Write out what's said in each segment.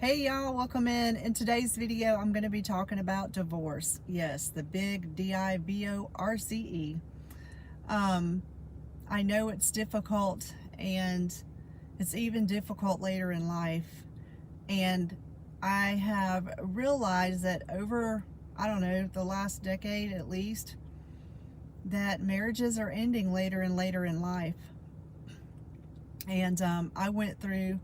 Hey y'all, welcome in. In today's video, I'm going to be talking about divorce. Yes, the big D-I-V-O-R-C-E. I know it's difficult, and it's even difficult later in life. And I have realized that over, I don't know, the last decade at least, that marriages are ending later and later in life. And I went through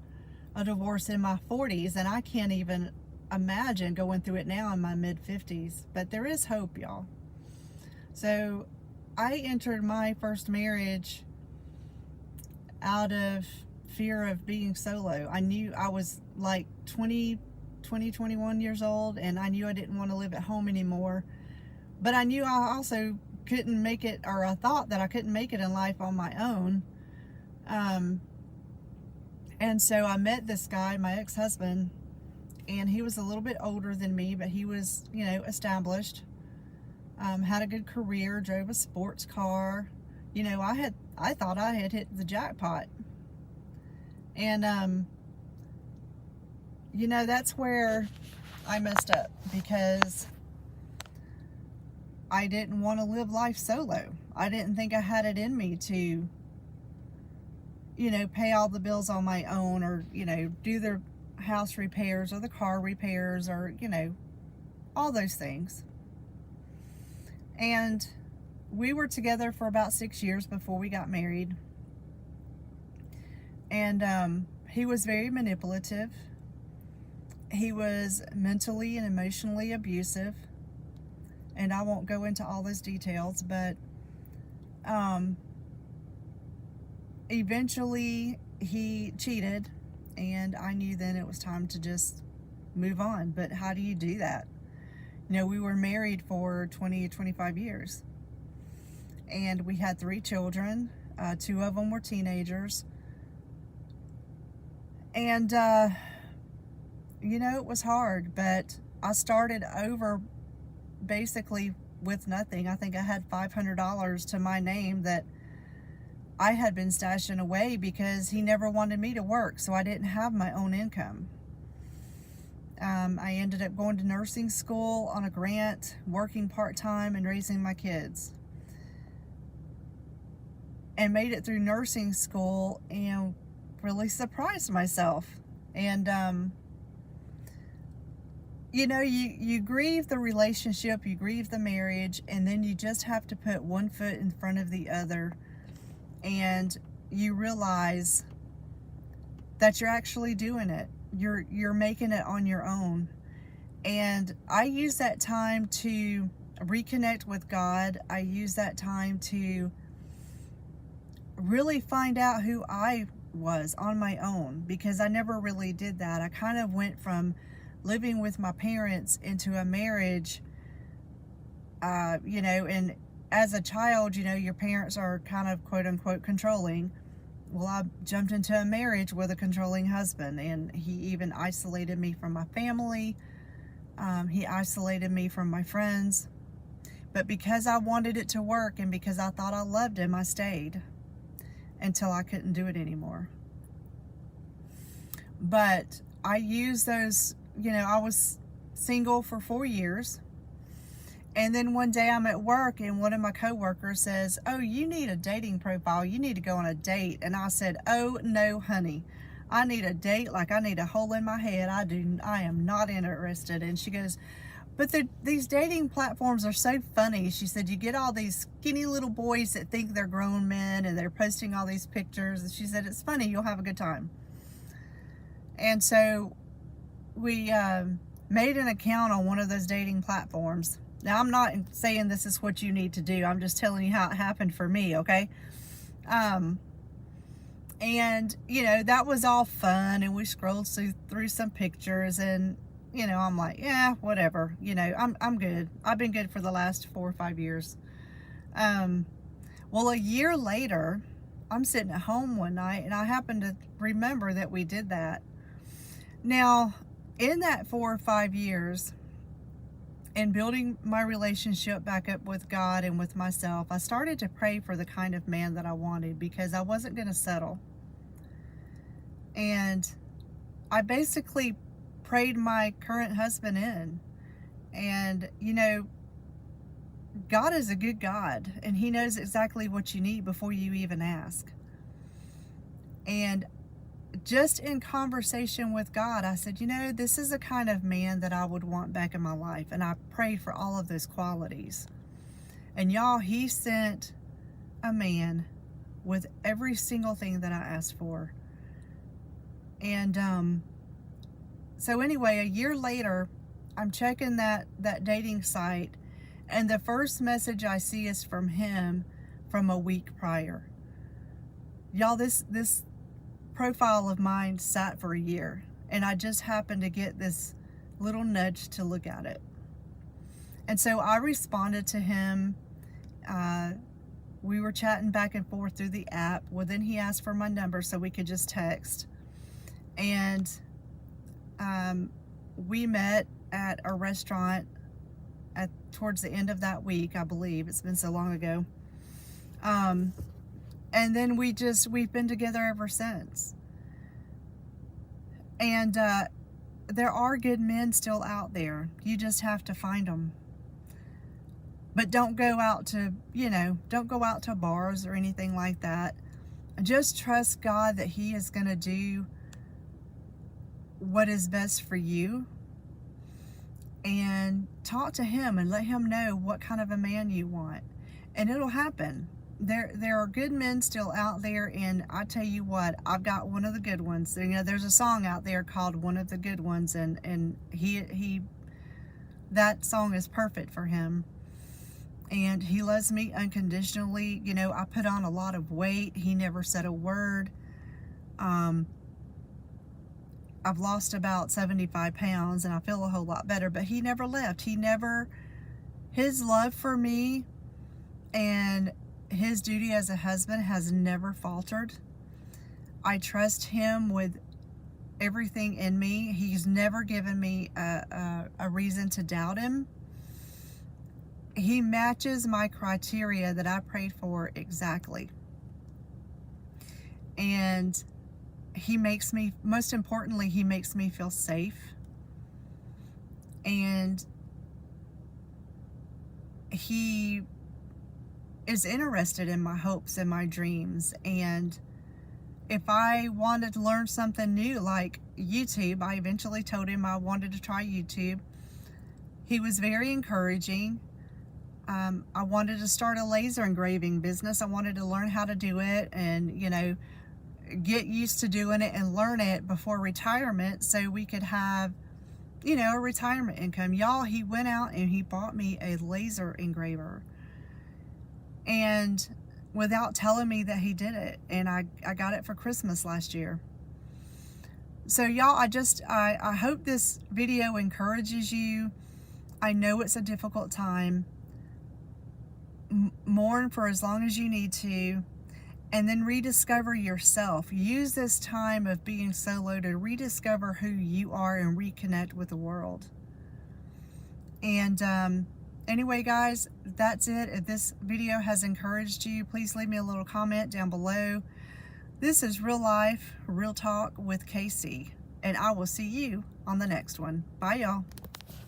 a divorce in my 40s, and I can't even imagine going through it now in my mid 50s. But there is hope, y'all. So I entered my first marriage out of fear of being solo. I knew I was like 21 years old, and I knew I didn't want to live at home anymore. But I knew I also couldn't make it, or I thought that I couldn't make it in life on my own. And so I met this guy, my ex-husband, and he was a little bit older than me, but he was, established, had a good career, drove a sports car. I thought I had hit the jackpot. And, that's where I messed up, because I didn't want to live life solo. I didn't think I had it in me to pay all the bills on my own, or, do the house repairs or the car repairs, or, all those things. And we were together for about 6 years before we got married. And he was very manipulative. He was mentally and emotionally abusive. And I won't go into all those details, but eventually he cheated, and I knew then it was time to just move on. But how do you do that? We were married for 20 to 25 years, and we had 3 children. 2 of them were teenagers. And, it was hard, but I started over basically with nothing. I think I had $500 to my name that I had been stashing away because he never wanted me to work, so I didn't have my own income. I ended up going to nursing school on a grant, working part-time, and raising my kids. And made it through nursing school and really surprised myself. And, you grieve the relationship, you grieve the marriage, and then you just have to put one foot in front of the other. And you realize that you're actually doing it. You're making it on your own. And I use that time to reconnect with God. I use that time to really find out who I was on my own, because I never really did that. I kind of went from living with my parents into a marriage, and as a child, your parents are kind of quote unquote controlling. Well, I jumped into a marriage with a controlling husband, and he even isolated me from my family. He isolated me from my friends. But because I wanted it to work, and because I thought I loved him, I stayed until I couldn't do it anymore. But I used those, I was single for 4 years. And then one day I'm at work, and one of my coworkers says, "Oh, you need a dating profile. You need to go on a date." And I said, "Oh, no, honey. I need a date like I need a hole in my head. I am not interested." And she goes, "But these dating platforms are so funny." She said, "You get all these skinny little boys that think they're grown men, and they're posting all these pictures." And she said, "It's funny. You'll have a good time." And so we made an account on one of those dating platforms. Now, I'm not saying this is what you need to do. I'm just telling you how it happened for me, okay? And, that was all fun, and we scrolled through some pictures, and, I'm like, yeah, whatever. I'm good. I've been good for the last 4 or 5 years. Well, a year later, I'm sitting at home one night, and I happened to remember that we did that. Now, in that 4 or 5 years, in building my relationship back up with God and with myself, I started to pray for the kind of man that I wanted, because I wasn't going to settle. And I basically prayed my current husband in. And, you know, God is a good God, and He knows exactly what you need before you even ask. And just in conversation with God, I said, you know, this is the kind of man that I would want back in my life. And I prayed for all of those qualities. And y'all, He sent a man with every single thing that I asked for. And so anyway, a year later, I'm checking that dating site, and the first message I see is from him from a week prior. Y'all, this profile of mine sat for a year, and I just happened to get this little nudge to look at it. And so I responded to him. We were chatting back and forth through the app. Well, then he asked for my number so we could just text. And we met at a restaurant towards the end of that week, I believe. It's been so long ago. And then we've been together ever since. And there are good men still out there. You just have to find them. But don't go out to, don't go out to bars or anything like that. Just trust God that He is going to do what is best for you. And talk to Him and let Him know what kind of a man you want. And it'll happen. There are good men still out there, and I tell you what, I've got one of the good ones. There's a song out there called One of the Good Ones, and he that song is perfect for him. And he loves me unconditionally. I put on a lot of weight. He never said a word. I've lost about 75 pounds, and I feel a whole lot better, but he never left. His love for me and his duty as a husband has never faltered. I trust him with everything in me. He's never given me a reason to doubt him. He matches my criteria that I prayed for exactly. And most importantly, he makes me feel safe. And he is interested in my hopes and my dreams. And if I wanted to learn something new, like YouTube, I eventually told him I wanted to try YouTube. He was very encouraging. I wanted to start a laser engraving business. I wanted to learn how to do it and, get used to doing it and learn it before retirement so we could have, a retirement income. Y'all, he went out and he bought me a laser engraver. And without telling me that he did it. And I got it for Christmas last year. So y'all, I hope this video encourages you. I know it's a difficult time. Mourn for as long as you need to, and then rediscover yourself. Use this time of being solo to rediscover who you are and reconnect with the world. And anyway, guys, that's it. If this video has encouraged you, please leave me a little comment down below. This is Real Life, Real Talk with Casey, and I will see you on the next one. Bye, y'all.